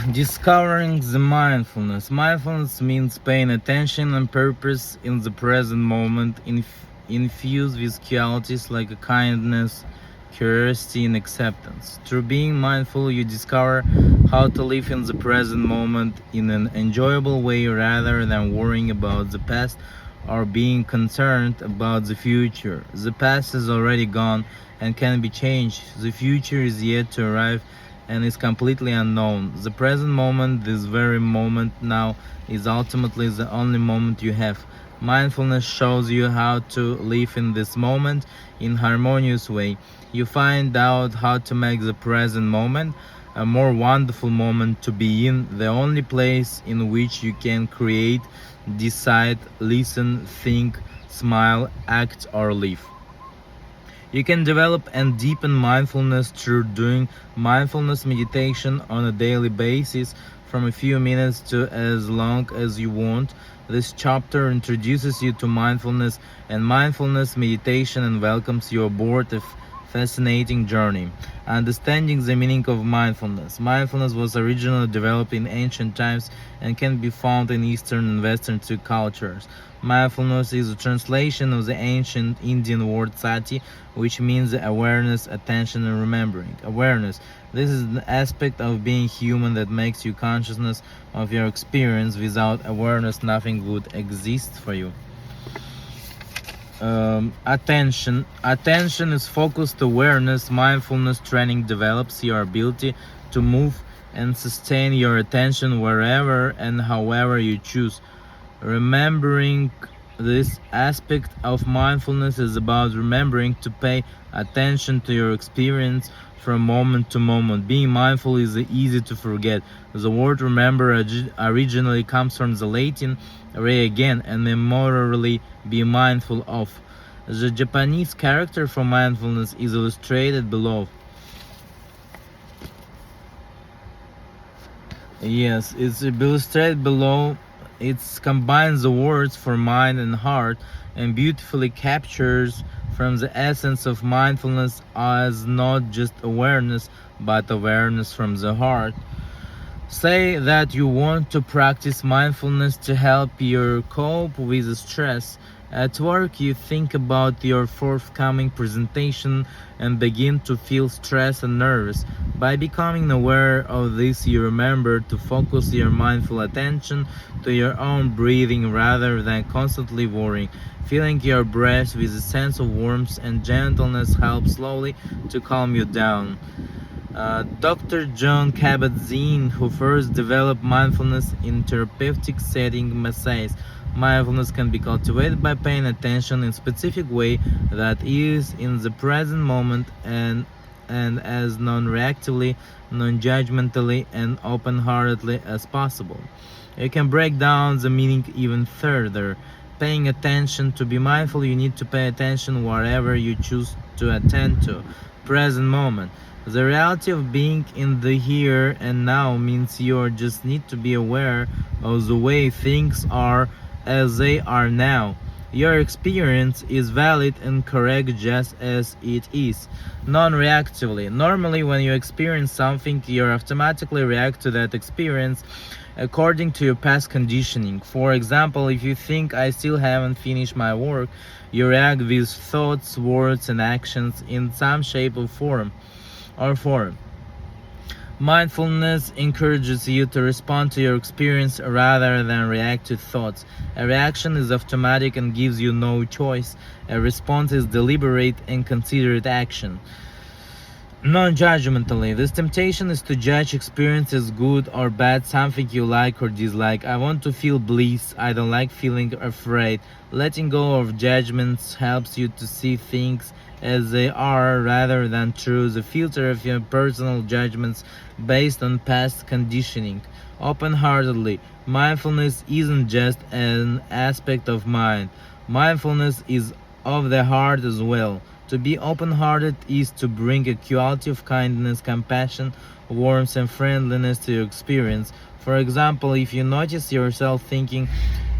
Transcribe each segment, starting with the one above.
Discovering the mindfulness. Mindfulness means paying attention and purpose in the present moment, infused with qualities like kindness, curiosity, and acceptance. Through being mindful, you discover how to live in the present moment in an enjoyable way rather than worrying about the past or being concerned about the future. The past is already gone and can be changed. The future is yet to arrive and is completely unknown. The present moment, this very moment now, is ultimately the only moment you have. Mindfulness shows you how to live in this moment in harmonious way. You find out how to make the present moment a more wonderful moment to be in, the only place in which you can create, decide, listen, think, smile, act, or live. You can develop and deepen mindfulness through doing mindfulness meditation on a daily basis from a few minutes to as long as you want. This chapter introduces you to mindfulness and mindfulness meditation and welcomes you aboard a fascinating journey. Understanding the meaning of mindfulness. Mindfulness was originally developed in ancient times and can be found in Eastern and Western two cultures. Mindfulness is a translation of the ancient Indian word sati, which means awareness, attention, and remembering. Awareness. This is an aspect of being human that makes you consciousness of your experience. Without awareness, nothing would exist for you. Attention. Attention is focused awareness. Mindfulness training develops your ability to move and sustain your attention wherever and however you choose. Remembering. This aspect of mindfulness is about remembering to pay attention to your experience from moment to moment. Being mindful is easy to forget. The word remember originally comes from the Latin re again and memorially be mindful of. The Japanese character for mindfulness is illustrated below. Yes, it's illustrated below. It combines the words for mind and heart and beautifully captures from the essence of mindfulness as not just awareness, but awareness from the heart. Say that you want to practice mindfulness to help you cope with stress. At work, you think about your forthcoming presentation and begin to feel stressed and nervous. By becoming aware of this, you remember to focus your mindful attention to your own breathing rather than constantly worrying. Feeling your breath with a sense of warmth and gentleness helps slowly to calm you down. Dr. John Kabat-Zinn, who first developed mindfulness in therapeutic setting, says, mindfulness can be cultivated by paying attention in a specific way that is in the present moment and as non-reactively, non-judgmentally, and open-heartedly as possible. You can break down the meaning even further. Paying attention. To be mindful, you need to pay attention wherever you choose to attend to. Present moment. The reality of being in the here and now means you just need to be aware of the way things are as they are now. Your experience is valid and correct just as it is, non-reactively. Normally, when you experience something, you automatically react to that experience according to your past conditioning. For example, if you think I still haven't finished my work, you react with thoughts, words, and actions in some shape or form. Mindfulness encourages you to respond to your experience rather than react to thoughts. A reaction is automatic and gives you no choice. A response is deliberate and considered action. Non-judgmentally, this temptation is to judge experience as good or bad, something you like or dislike. I want to feel bliss. I don't like feeling afraid. Letting go of judgments helps you to see things as they are rather than through the filter of your personal judgments based on past conditioning. Open-heartedly, mindfulness isn't just an aspect of mind. Mindfulness is of the heart as well. To be open-hearted is to bring a quality of kindness, compassion, warmth, and friendliness to your experience. For example, if you notice yourself thinking,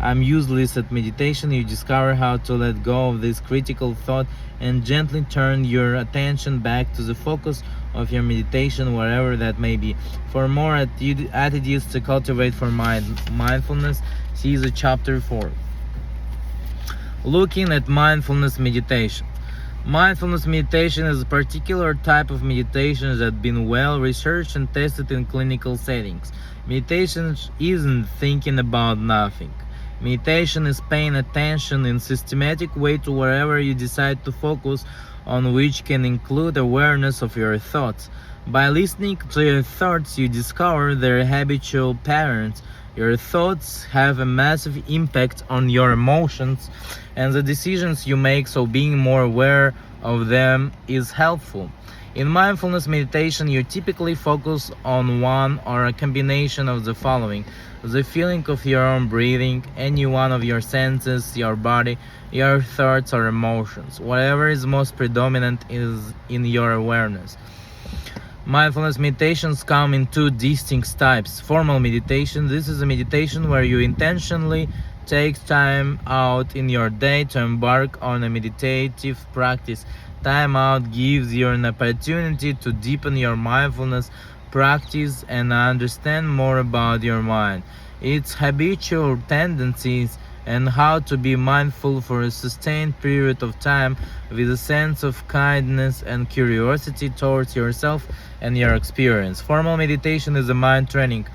I'm useless at meditation, you discover how to let go of this critical thought and gently turn your attention back to the focus of your meditation, wherever that may be. For more attitudes to cultivate for mindfulness, see the chapter 4. Looking at mindfulness meditation. Mindfulness meditation is a particular type of meditation that has been well researched and tested in clinical settings. Meditation isn't thinking about nothing. Meditation is paying attention in a systematic way to wherever you decide to focus on, which can include awareness of your thoughts. By listening to your thoughts, you discover their habitual patterns. Your thoughts have a massive impact on your emotions and the decisions you make, so being more aware of them is helpful. In mindfulness meditation, you typically focus on one or a combination of the following: the feeling of your own breathing, any one of your senses, your body, your thoughts or emotions. Whatever is most predominant is in your awareness. Mindfulness meditations come in two distinct types. Formal meditation. This is a meditation where you intentionally take time out in your day to embark on a meditative practice. Time out gives you an opportunity to deepen your mindfulness practice and understand more about your mind, its habitual tendencies, and how to be mindful for a sustained period of time with a sense of kindness and curiosity towards yourself and your experience. Formal meditation is a mind training.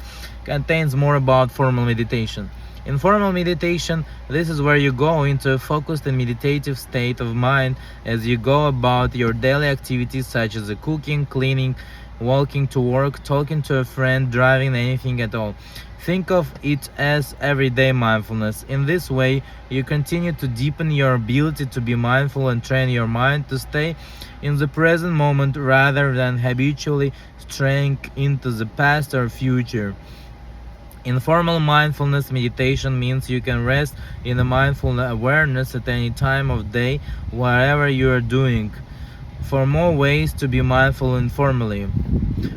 Contains more about formal meditation. In formal meditation, this is where you go into a focused and meditative state of mind as you go about your daily activities such as cooking, cleaning, walking to work, talking to a friend, driving, anything at all. Think of it as everyday mindfulness. In this way, you continue to deepen your ability to be mindful and train your mind to stay in the present moment rather than habitually straying into the past or future. Informal mindfulness meditation means you can rest in a mindful awareness at any time of day, whatever you are doing. For more ways to be mindful informally.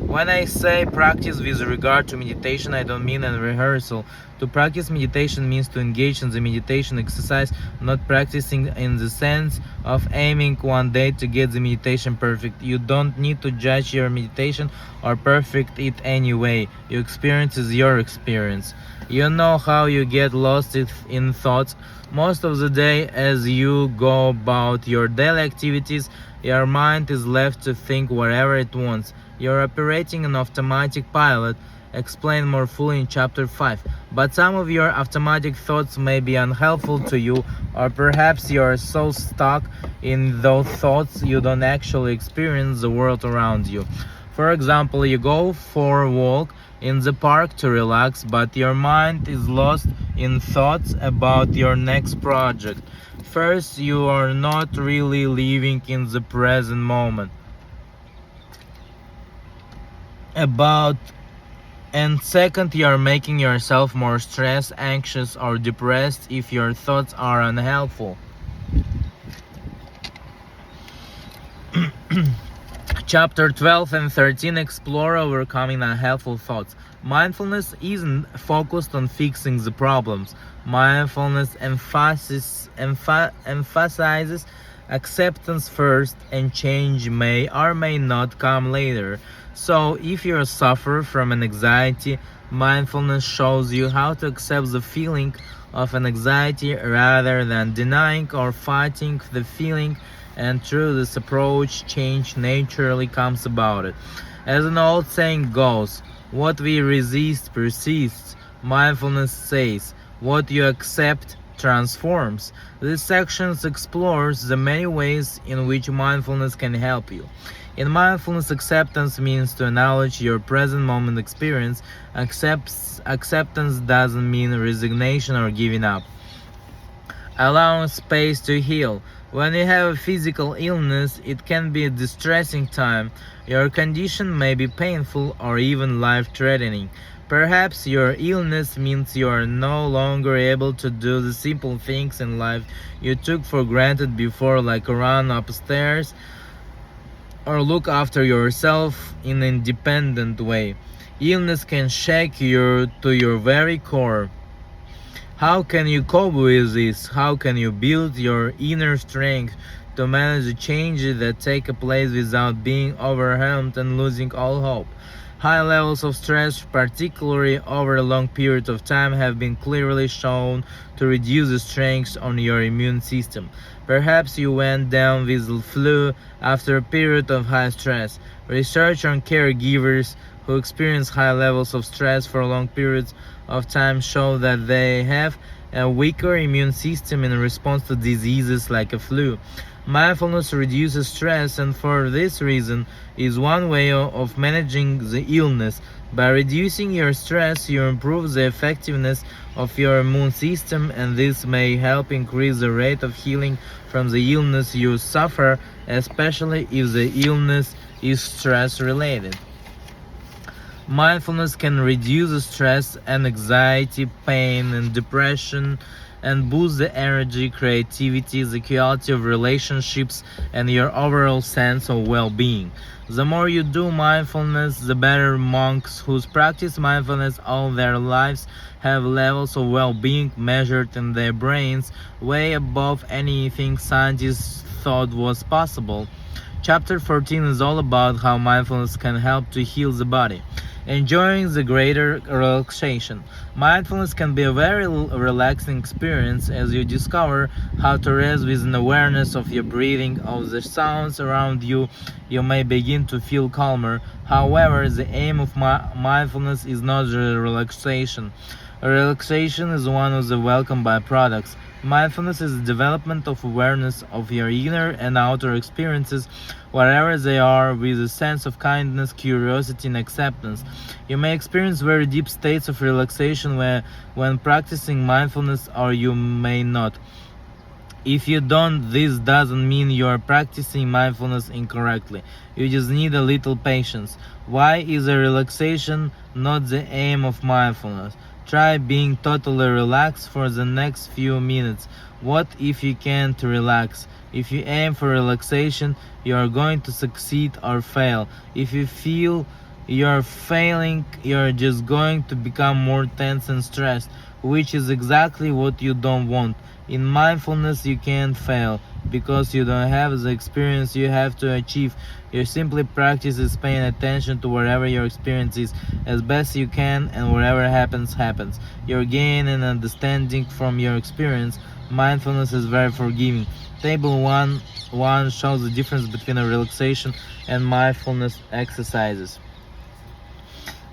When I say practice with regard to meditation, I don't mean a rehearsal. To practice meditation means to engage in the meditation exercise, not practicing in the sense of aiming one day to get the meditation perfect. You don't need to judge your meditation or perfect it anyway. Your experience is your experience. You know how you get lost in thoughts. Most of the day, as you go about your daily activities, your mind is left to think whatever it wants. You're operating an automatic pilot, explained more fully in chapter 5. But some of your automatic thoughts may be unhelpful to you, or perhaps you're so stuck in those thoughts you don't actually experience the world around you. For example, you go for a walk in the park to relax, but your mind is lost in thoughts about your next project. First, you are not really living in the present moment. And second, you are making yourself more stressed, anxious, or depressed if your thoughts are unhelpful. Chapter 12 and 13 explore overcoming unhelpful thoughts. Mindfulness isn't focused on fixing the problems. Mindfulness emphasizes acceptance first, and change may or may not come later. So, if you suffer from an anxiety, mindfulness shows you how to accept the feeling of an anxiety rather than denying or fighting the feeling, and through this approach, change naturally comes about it. As an old saying goes, what we resist persists. Mindfulness says, what you accept transforms. This section explores the many ways in which mindfulness can help you. In mindfulness, acceptance means to acknowledge your present moment experience. Acceptance doesn't mean resignation or giving up. Allowing space to heal. When you have a physical illness, it can be a distressing time. Your condition may be painful or even life-threatening. Perhaps your illness means you are no longer able to do the simple things in life you took for granted before, like run upstairs or look after yourself in an independent way. Illness can shake you to your very core. How can you cope with this? How can you build your inner strength to manage the changes that take place without being overwhelmed and losing all hope. High levels of stress, particularly over a long period of time, have been clearly shown to reduce the strain on your immune system. Perhaps you went down with the flu after a period of high stress. Research on caregivers who experience high levels of stress for long periods of time show that they have a weaker immune system in response to diseases like a flu. Mindfulness reduces stress, and for this reason is one way of managing the illness. By reducing your stress, you improve the effectiveness of your immune system, and this may help increase the rate of healing from the illness you suffer, especially if the illness is stress related. Mindfulness can reduce stress and anxiety, pain, and depression, and boost the energy, creativity, the quality of relationships, and your overall sense of well-being. The more you do mindfulness, the better. Monks who practice mindfulness all their lives have levels of well-being measured in their brains way above anything scientists thought was possible. Chapter 14 is all about how mindfulness can help to heal the body. Enjoying the greater relaxation. Mindfulness can be a very relaxing experience as you discover how to rest with an awareness of your breathing, of the sounds around you. You may begin to feel calmer. However, the aim of mindfulness is not the relaxation. Relaxation is one of the welcome byproducts. Mindfulness is the development of awareness of your inner and outer experiences, wherever they are, with a sense of kindness, curiosity, and acceptance. You may experience very deep states of relaxation when practicing mindfulness, or you may not. If you don't, this doesn't mean you are practicing mindfulness incorrectly. You just need a little patience. Why is a relaxation not the aim of mindfulness? Try being totally relaxed for the next few minutes. What if you can't relax? If you aim for relaxation, you are going to succeed or fail. If you feel you're failing, you're just going to become more tense and stressed, which is exactly what you don't want. In mindfulness, you can't fail because you don't have the experience you have to achieve. Your simply practice is paying attention to wherever your experience is as best you can, and whatever happens, happens. You're gaining an understanding from your experience. Mindfulness is very forgiving. Table 1 shows the difference between a relaxation and mindfulness exercises.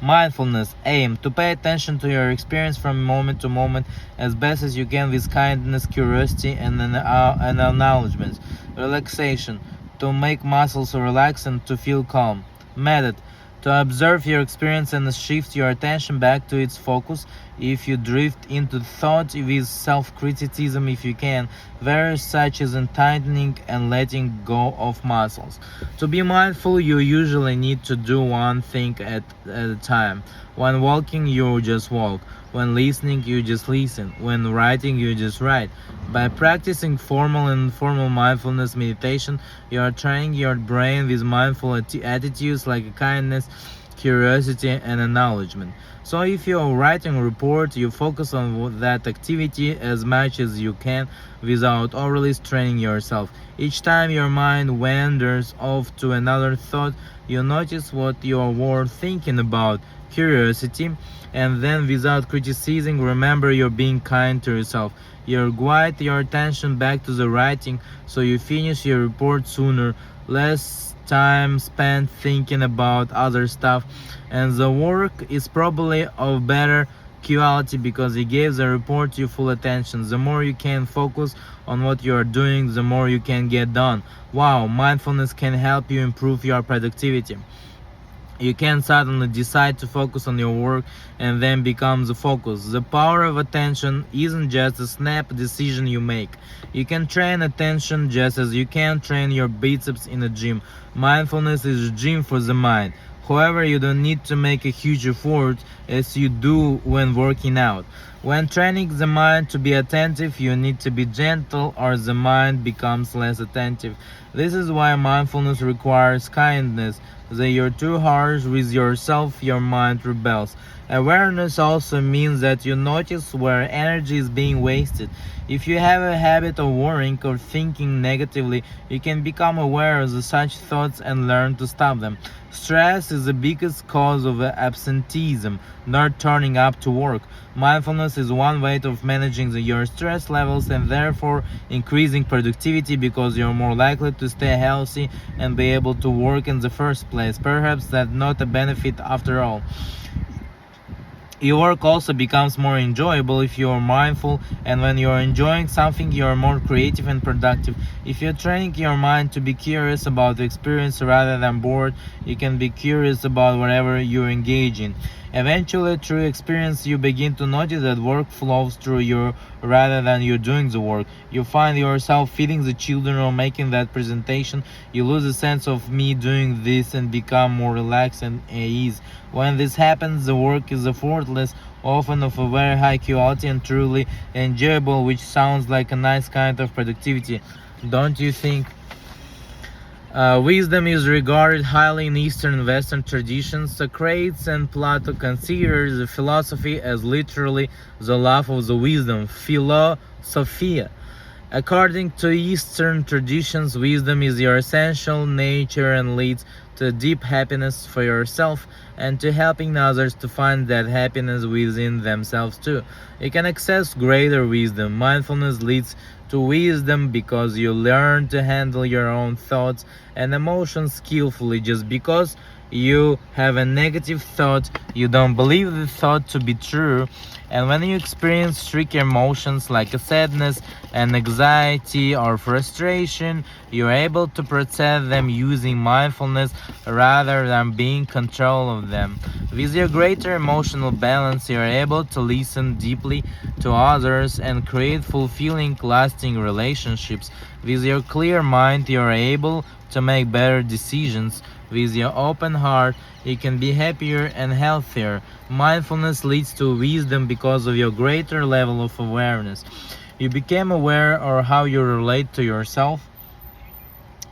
Mindfulness aim to pay attention to your experience from moment to moment as best as you can with kindness, curiosity, and acknowledgement. Relaxation to make muscles relax and to feel calm. Method to observe your experience and shift your attention back to its focus. If you drift into thought with self-criticism, if you can, various such as tightening and letting go of muscles. To be mindful, you usually need to do one thing at a time. When walking, you just walk. When listening, you just listen. When writing, you just write. By practicing formal and informal mindfulness meditation, you are training your brain with mindful attitudes like kindness, curiosity, and acknowledgement. So if you are writing a report, you focus on that activity as much as you can without overly straining yourself. Each time your mind wanders off to another thought, you notice what you were thinking about. Curiosity, and then without criticizing, remember you're being kind to yourself. You guide your attention back to the writing so you finish your report sooner, less time spent thinking about other stuff, and the work is probably of better quality because you gave the report your full attention. The more you can focus on what you are doing, the more you can get done. Wow, mindfulness can help you improve your productivity. You can suddenly decide to focus on your work and then becomes the focus. The power of attention isn't just a snap decision you make. You can train attention just as you can train your biceps in a gym. Mindfulness is a gym for the mind. However, you don't need to make a huge effort as you do when working out. When training the mind to be attentive, you need to be gentle or the mind becomes less attentive. This is why mindfulness requires kindness. that you're too harsh with yourself, your mind rebels. Awareness also means that you notice where energy is being wasted. If you have a habit of worrying or thinking negatively, you can become aware of such thoughts and learn to stop them. Stress is the biggest cause of absenteeism, not turning up to work. Mindfulness is one way of managing your stress levels and therefore increasing productivity because you're more likely to stay healthy and be able to work in the first place. Perhaps that's not a benefit after all. Your work also becomes more enjoyable if you are mindful, and when you are enjoying something, you are more creative and productive. If you're training your mind to be curious about the experience rather than bored, you can be curious about whatever you engage in. Eventually, through experience, you begin to notice that work flows through you rather than you doing the work. You find yourself feeding the children or making that presentation. You lose a sense of me doing this and become more relaxed and at ease. When this happens, the work is effortless, often of a very high quality and truly enjoyable, which sounds like a nice kind of productivity. Don't you think? Wisdom is regarded highly in Eastern and Western traditions. Socrates and Plato consider the philosophy as literally the love of the wisdom, philosophia. According to Eastern traditions, wisdom is your essential nature and leads to deep happiness for yourself and to helping others to find that happiness within themselves too. You can access greater wisdom. Mindfulness leads to wisdom because you learn to handle your own thoughts and emotions skillfully. Just because you have a negative thought, you don't believe the thought to be true. And when you experience tricky emotions like sadness and anxiety or frustration, you're able to process them using mindfulness rather than being in control of them. With your greater emotional balance, you're able to listen deeply to others and create fulfilling, lasting relationships. With your clear mind, you're able to make better decisions. With your open heart, you can be happier and healthier. Mindfulness leads to wisdom because of your greater level of awareness. You become aware of how you relate to yourself,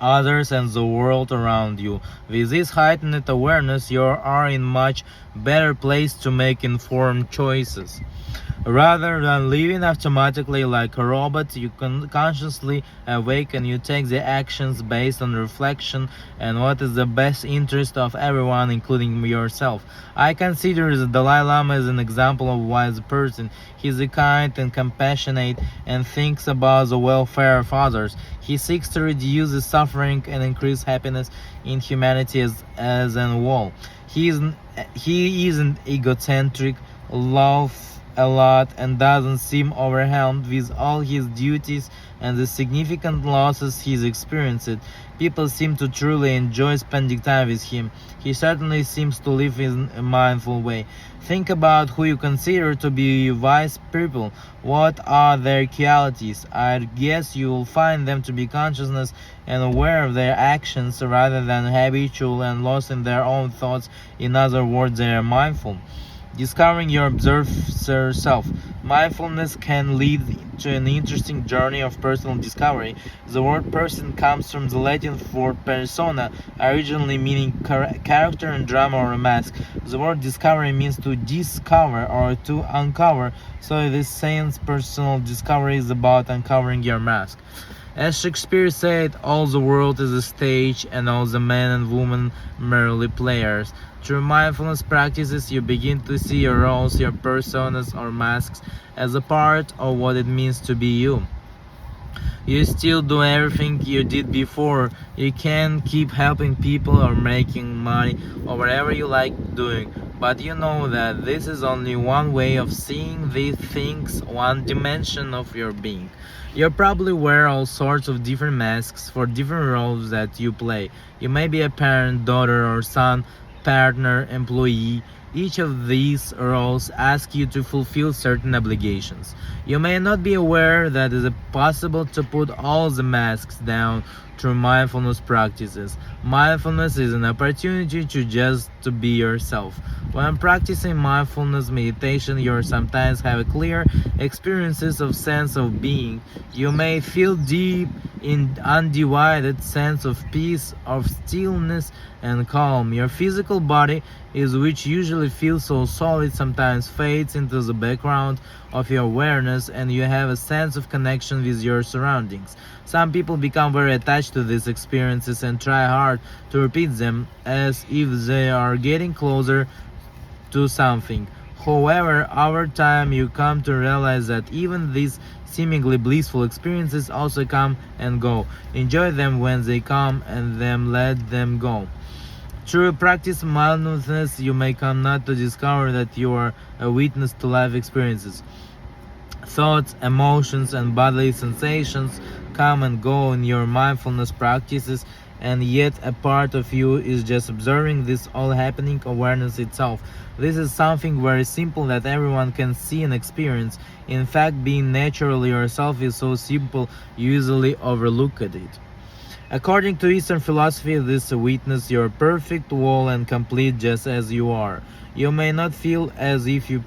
others, and the world around you. With this heightened awareness, you are in much better place to make informed choices. Rather than living automatically like a robot, you can consciously awake and you take the actions based on reflection and what is the best interest of everyone, including yourself. I consider the Dalai Lama as an example of a wise person. He is kind and compassionate and thinks about the welfare of others. He seeks to reduce the suffering and increase happiness in humanity as a whole. He isn't egocentric, love a lot, and doesn't seem overwhelmed with all his duties and the significant losses he's experienced. People seem to truly enjoy spending time with him. He certainly seems to live in a mindful way. Think about who you consider to be wise people. What are their qualities? I guess you will find them to be consciousness and aware of their actions rather than habitual and lost in their own thoughts. In other words, they are mindful. Discovering your observer self. Mindfulness can lead to an interesting journey of personal discovery. The word person comes from the Latin word persona, originally meaning character and drama or a mask. The word discovery means to discover or to uncover, so in this sense, personal discovery is about uncovering your mask. As Shakespeare said, all the world is a stage and all the men and women merely players. Through mindfulness practices, you begin to see your roles, your personas or masks as a part of what it means to be you. You still do everything you did before. You can keep helping people or making money or whatever you like doing. But you know that this is only one way of seeing these things, one dimension of your being. You probably wear all sorts of different masks for different roles that you play. You may be a parent, daughter, or son, partner, employee. Each of these roles ask you to fulfill certain obligations. You may not be aware that it is possible to put all the masks down through mindfulness practices. Mindfulness is an opportunity to be yourself. When practicing mindfulness meditation, you sometimes have clear experiences of sense of being. You may feel deep in undivided sense of peace, of stillness and calm. Your physical body is which usually feels so solid sometimes fades into the background of your awareness, and you have a sense of connection with your surroundings. Some people become very attached to these experiences and try hard to repeat them as if they are getting closer to something. However, over time you come to realize that even these seemingly blissful experiences also come and go. Enjoy them when they come and then let them go. Through practice mindfulness, you may come not to discover that you are a witness to life experiences. Thoughts, emotions, and bodily sensations come and go in your mindfulness practices, and yet a part of you is just observing this all happening awareness itself. This is something very simple that everyone can see and experience. In fact, being naturally yourself is so simple you easily overlook it. According to Eastern philosophy, this witness you're perfect, whole, and complete just as you are. You may not feel as if you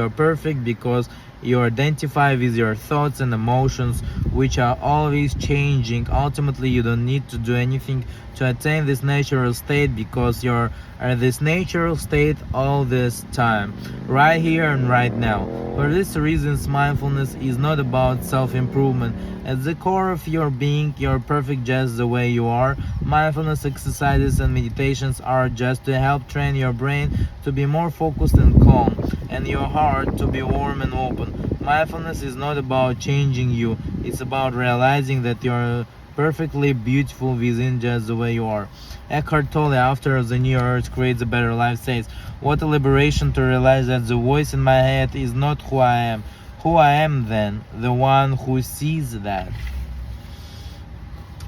are perfect because you identify with your thoughts and emotions, which are always changing. Ultimately, you don't need to do anything to attain this natural state because you're at this natural state all this time, right here and right now. For these reasons, mindfulness is not about self-improvement. At the core of your being, you're perfect just the way you are. Mindfulness exercises and meditations are just to help train your brain to be more focused and calm, and your heart to be warm and open. Mindfulness is not about changing you, it's about realizing that you're perfectly beautiful within just the way you are. Eckhart Tolle, after The New Earth Creates a Better Life, says, "What a liberation to realize that the voice in my head is not who I am. Who I am then? The one who sees that."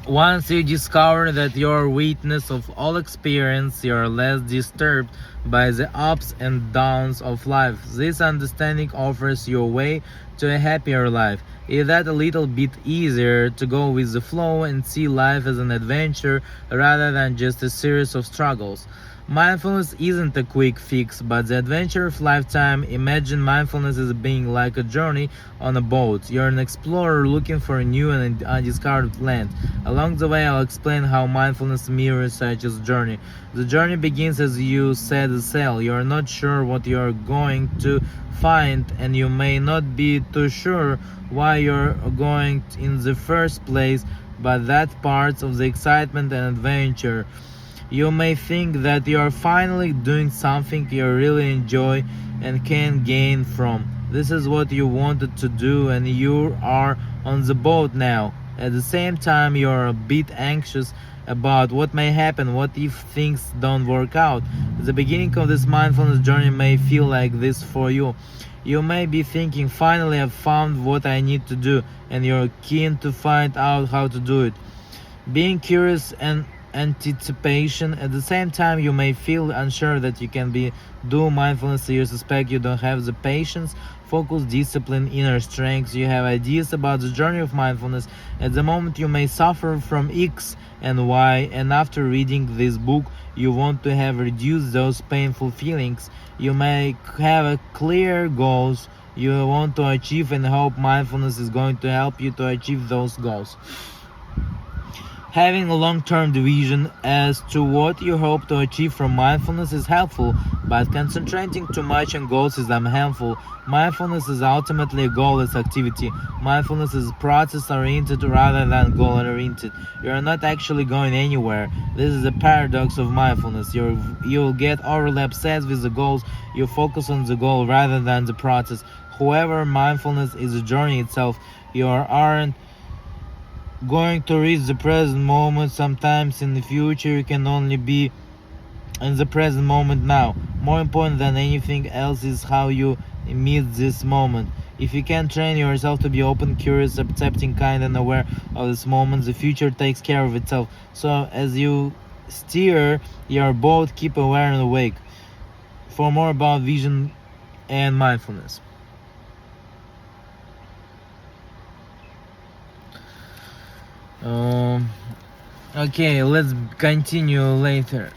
Once you discover that you're a witness of all experience, you're less disturbed by the ups and downs of life. This understanding offers you a way to a happier life. Is that a little bit easier to go with the flow and see life as an adventure rather than just a series of struggles? Mindfulness isn't a quick fix, but the adventure of lifetime. Imagine mindfulness as being like a journey on a boat. You're an explorer looking for a new and undiscovered land. Along the way, I'll explain how mindfulness mirrors such a journey. The journey begins as you set sail. You're not sure what you're going to find, and you may not be too sure why you're going in the first place, but that's part of the excitement and adventure. You may think that you are finally doing something you really enjoy and can gain from. This is what you wanted to do, and you are on the boat now. At the same time, you are a bit anxious about what may happen, what if things don't work out. The beginning of this mindfulness journey may feel like this for you. You may be thinking, finally I've found what I need to do, and you're keen to find out how to do it. Being curious and anticipation. At the same time, you may feel unsure that you can do mindfulness, so you suspect you don't have the patience, focus, discipline, inner strength. You have ideas about the journey of mindfulness. At the moment, you may suffer from X and Y, and after reading this book, you want to have reduced those painful feelings. You may have a clear goals you want to achieve, and hope mindfulness is going to help you to achieve those goals. Having a long-term vision as to what you hope to achieve from mindfulness is helpful, but concentrating too much on goals is unhelpful. Mindfulness is ultimately a goalless activity. Mindfulness is process-oriented rather than goal-oriented. You're not actually going anywhere. This is a paradox of mindfulness. You'll get overly obsessed with the goals. You focus on the goal rather than the process. However, mindfulness is a journey itself. You aren't going to reach the present moment. Sometimes in the future you can only be in the present moment now. More important than anything else is how you meet this moment. If you can train yourself to be open, curious, accepting, kind, and aware of this moment, the future takes care of itself. So as you steer your boat, keep aware and awake. For more about vision and mindfulness. Um, Okay, let's continue later.